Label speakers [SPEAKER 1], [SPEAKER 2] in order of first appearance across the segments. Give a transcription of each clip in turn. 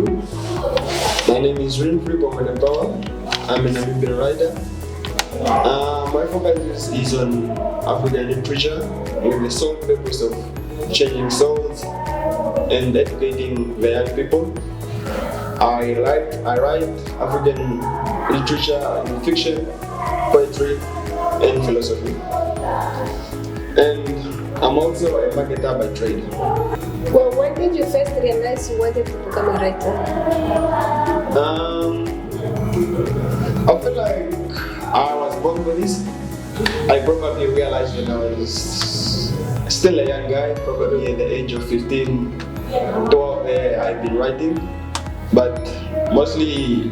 [SPEAKER 1] My name is Winfrey Power. I'm a Namibian writer. My focus is on African literature with the sole purpose of changing souls and educating the young people. I write African literature in fiction, poetry, and philosophy. And I'm also a marketer by trade.
[SPEAKER 2] Well, when did you first realize you wanted to become a writer?
[SPEAKER 1] I feel like I was born with this. I probably realized when I was still a young guy, probably at the age of 15, 12, I've been writing. But mostly,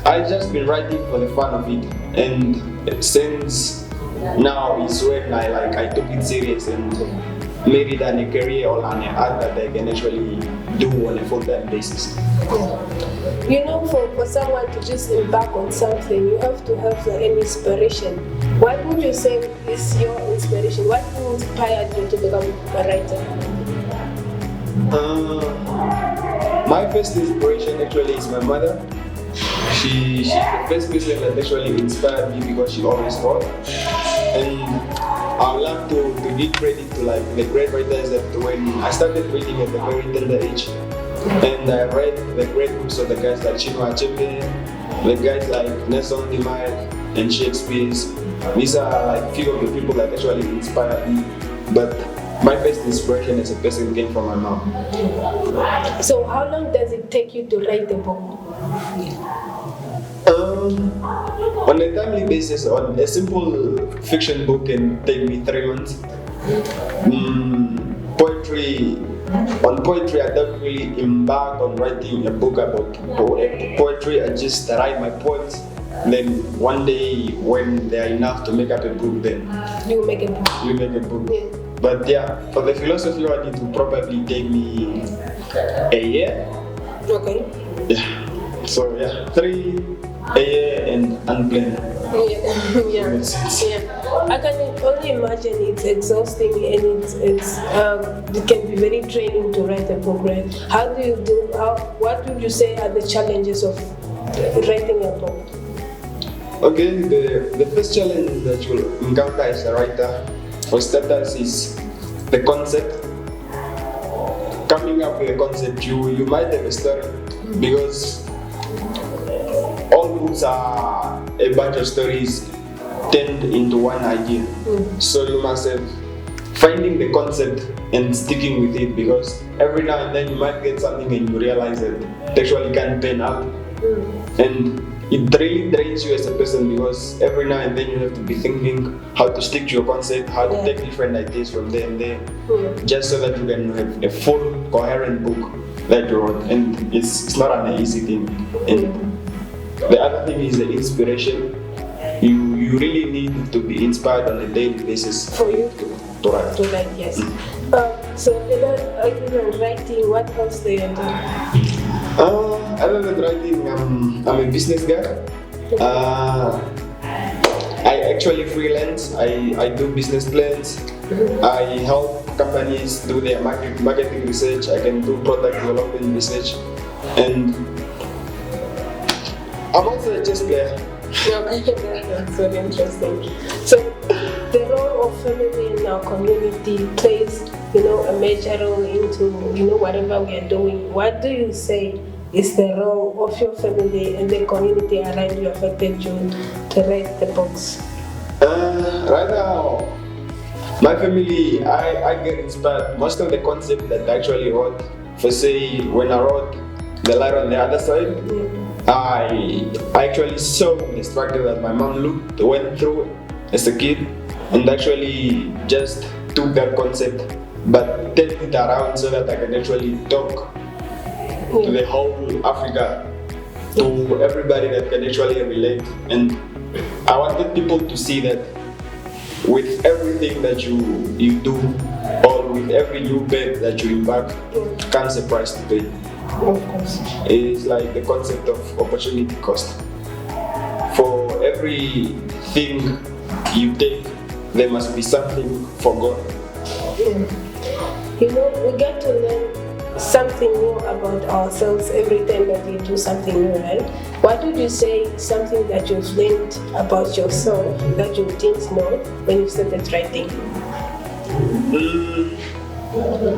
[SPEAKER 1] I've just been writing for the fun of it. And since now is when I took it serious and made it an a career or an art that I can actually do on a full-time basis.
[SPEAKER 2] You know, for someone to just embark on something, you have to have an inspiration. What would you say is your inspiration? What inspired you to become a writer?
[SPEAKER 1] My first inspiration actually is my mother. She's the first person that actually inspired me because she always taught. And I would love to give credit to the great writers that when I started reading at a very tender age, and I read the great books of the guys like Chinua Achebe, the guys like Nelson Mandela and Shakespeare. These are few of the people that actually inspired me. But my first inspiration as a person came from my mom.
[SPEAKER 2] So how long does it take you to write a book?
[SPEAKER 1] On a timely basis, on a simple fiction book can take me 3 months. On poetry, I don't really embark on writing a book about poetry. I just write my poems. Then one day, when they are enough to make up a book, then
[SPEAKER 2] you make a book.
[SPEAKER 1] Yeah. But yeah, for the philosophy one, it will probably take me a year.
[SPEAKER 2] Okay.
[SPEAKER 1] Yeah. So yeah, a year and unplanned.
[SPEAKER 2] Yeah. I can only imagine it's exhausting and it can be very draining to write a book, right? What would you say are the challenges of writing a book?
[SPEAKER 1] Okay, the first challenge that you'll encounter as a writer, for starters, is the concept. Coming up with a concept, you might have a story because all books are a bunch of stories turned into one idea. So you must have finding the concept and sticking with it, because every now and then you might get something and you realize that it actually can't pan up. And it really drains you as a person, because every now and then you have to be thinking how to stick to your concept, how to take different ideas from there and there, just so that you can have a full, coherent book that you wrote. And it's not an easy thing. And the other thing is the inspiration. You really need to be inspired on a daily basis
[SPEAKER 2] for you
[SPEAKER 1] to write.
[SPEAKER 2] To write, yes. So other than writing, what else do you do?
[SPEAKER 1] Other than writing, I'm a business guy. I actually freelance. I do business plans. I help companies do their marketing research. I can do product development research, and I'm also a chess player.
[SPEAKER 2] That's very interesting. So the role of family in our community plays, a major role into, whatever we are doing. What do you say is the role of your family and the community around you affected you to write the books?
[SPEAKER 1] Right now, my family, I get inspired. Most of the concept that I actually wrote, for say, when I wrote The Light on the Other Side, I actually saw the struggle that my mom went through as a kid, and actually just took that concept but turned it around so that I can actually talk to the whole Africa, to everybody that can actually relate. And I wanted people to see that with everything that you do, or with every new bed that you embark, comes a price to pay.
[SPEAKER 2] Of course.
[SPEAKER 1] It's like the concept of opportunity cost. For everything you take, there must be something forgone.
[SPEAKER 2] We get to learn something new about ourselves every time that we do something new, right? What would you say something that you've learned about yourself that you didn't know when you started writing?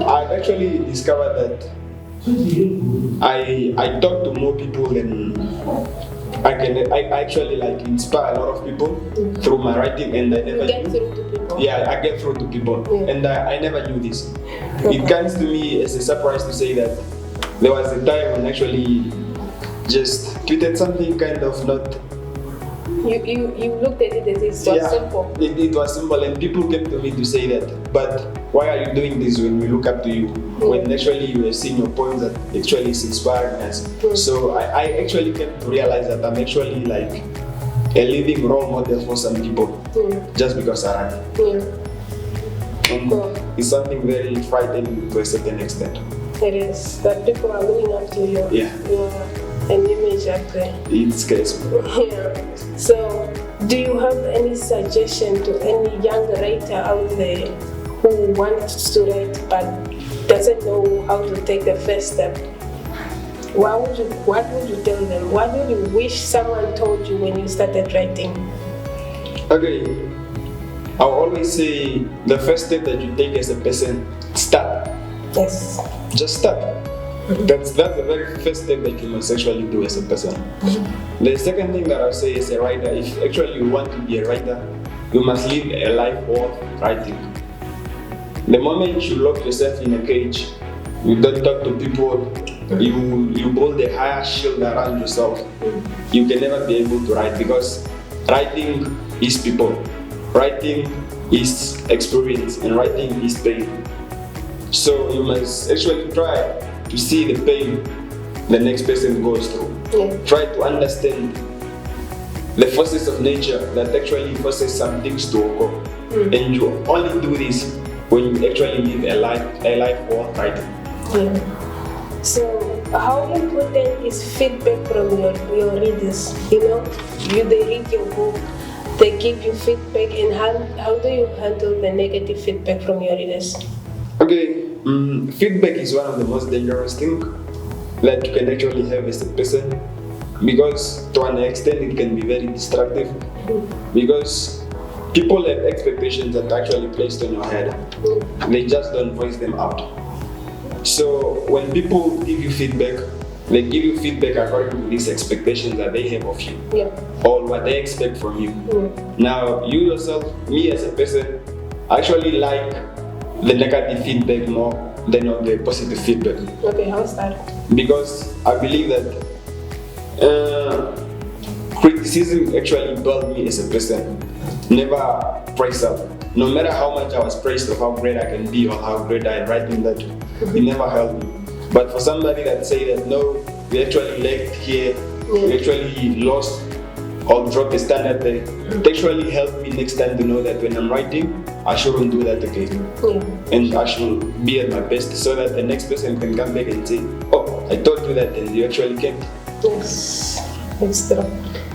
[SPEAKER 1] I've actually discovered that I talk to more people than I actually like inspire a lot of people through my writing, and I never
[SPEAKER 2] Get through to people.
[SPEAKER 1] yeah, I get through to people, and I never knew this.
[SPEAKER 2] Okay.
[SPEAKER 1] It comes to me as a surprise to say that there was a time when actually just tweeted something kind of not.
[SPEAKER 2] You looked at it as it was simple.
[SPEAKER 1] It was simple, and people came to me to say that, but why are you doing this when we look up to you? When actually you have seen your points that actually is inspiring us. So I actually came to realize that I'm actually like a living role model for some people, just because I write. And it's something very frightening to a certain extent.
[SPEAKER 2] It is that people are looking up to you. You're an image up there.
[SPEAKER 1] It scares me.
[SPEAKER 2] Yeah. So, do you have any suggestion to any young writer out there who wants to write but doesn't know how to take the first step? What would you tell them? What would you wish someone told you when you started writing?
[SPEAKER 1] Okay, I always say the first step that you take as a person, start.
[SPEAKER 2] Yes.
[SPEAKER 1] Just start. That's the very first step that you must actually do as a person. The second thing that I'll say as a writer, if actually you want to be a writer, you must live a life worth writing. The moment you lock yourself in a cage, you don't talk to people, you build a higher shield around yourself, you can never be able to write, because writing is people, writing is experience, and writing is pain. So you must actually try to see the pain the next person goes through. Try to understand the forces of nature that actually forces some things to occur. And you only do this when you actually live a life worth writing.
[SPEAKER 2] So how important is feedback from your readers? They read your book, they give you feedback, and how do you handle the negative feedback from your readers?
[SPEAKER 1] Okay, feedback is one of the most dangerous things that you can actually have as a person, because to an extent it can be very destructive, because people have expectations that are actually placed on your head. They just don't voice them out. So when people give you feedback, they give you feedback according to these expectations that they have of you, or what they expect from you. Now, you yourself, me as a person, actually like the negative feedback more than the positive feedback.
[SPEAKER 2] Okay, how's that?
[SPEAKER 1] Because I believe that criticism actually built me as a person, never praise up. No matter how much I was praised of how great I can be or how great I am writing that, it never helped me. But for somebody that say that no, we actually lagged here, we actually lost or dropped the standard there, it actually helped me next time to know that when I'm writing, I shouldn't do that again. And I should be at my best, so that the next person can come back and say, oh, I told you that and you actually can't.
[SPEAKER 2] Yes, it's true.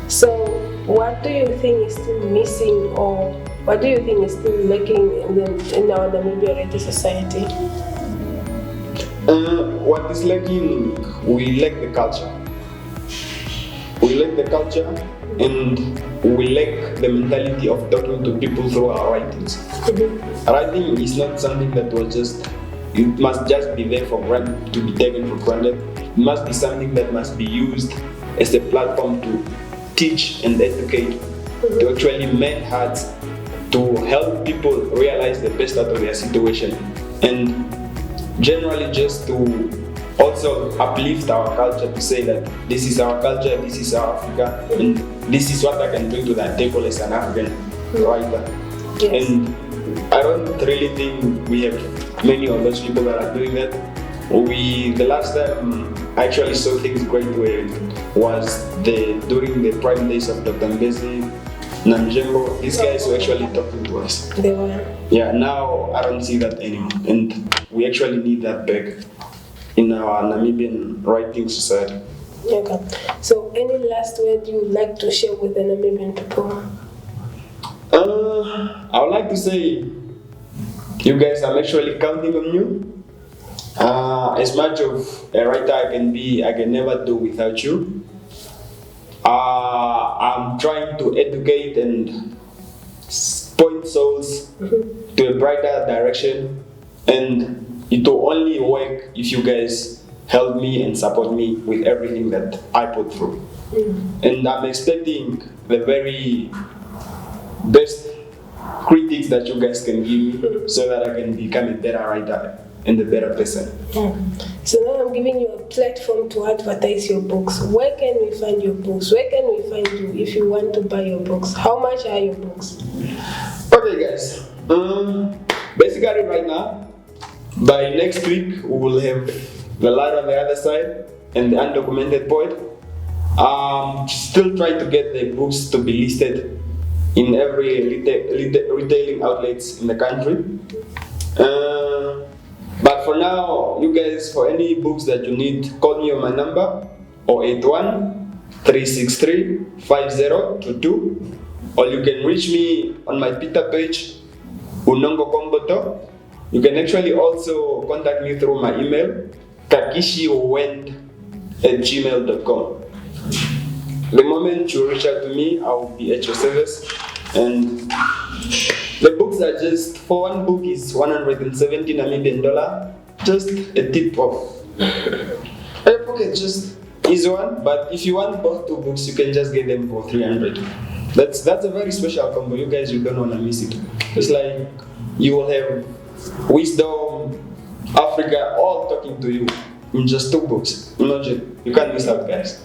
[SPEAKER 2] So what do you think is still missing, or what do you think is still lacking in our Namibian writing society?
[SPEAKER 1] What is lacking, we lack the culture. We lack the culture, and we lack the mentality of talking to people through our writings. Writing is not something that it must just be there for granted, to be taken for granted. It must be something that must be used as a platform to teach and educate, to actually mend hearts, to help people realize the best out of their situation, and generally just to also uplift our culture, to say that this is our culture, this is our Africa, and this is what I can bring to that table as an African writer. And I don't really think we have many of those people that are doing that. The last time I actually saw things great was during the prime days of Dr. Mbezi, Namjembo. These guys were actually talking to us.
[SPEAKER 2] They were.
[SPEAKER 1] Yeah, now I don't see that anymore, and we actually need that back in our Namibian writing society.
[SPEAKER 2] Okay. So, any last word you would like to share with the Namibian people?
[SPEAKER 1] I would like to say, you guys, I'm actually counting on you. As much of a writer I can be, I can never do without you. I'm trying to educate and point souls to a brighter direction, and it will only work if you guys help me and support me with everything that I put through. And I'm expecting the very best critics that you guys can give me so that I can become a better writer and a better person.
[SPEAKER 2] So now I'm giving you a platform to advertise your books. Where can we find your books? Where can we find you if you want to buy your books? How much are your books?
[SPEAKER 1] Okay, guys. Basically, right now, by next week, we will have The Light on the Other Side and The Undocumented Poet. I'm still trying to get the books to be listed in every retailing outlets in the country. But for now, you guys, for any books that you need, call me on my number 081-363-5022, or you can reach me on my Twitter page, Unongo Komboto. You can actually also contact me through my email, kakishiwend@gmail.com. The moment you reach out to me, I will be at your service. And the books are just, for one book is 170 Namibian dollar, just a tip of a pocket, just is one. But if you want both two books, you can just get them for 300. That's a very special combo. You guys, you don't want to miss it. It's like you will have wisdom, Africa, all talking to you in just two books. Imagine, you can't miss out, guys.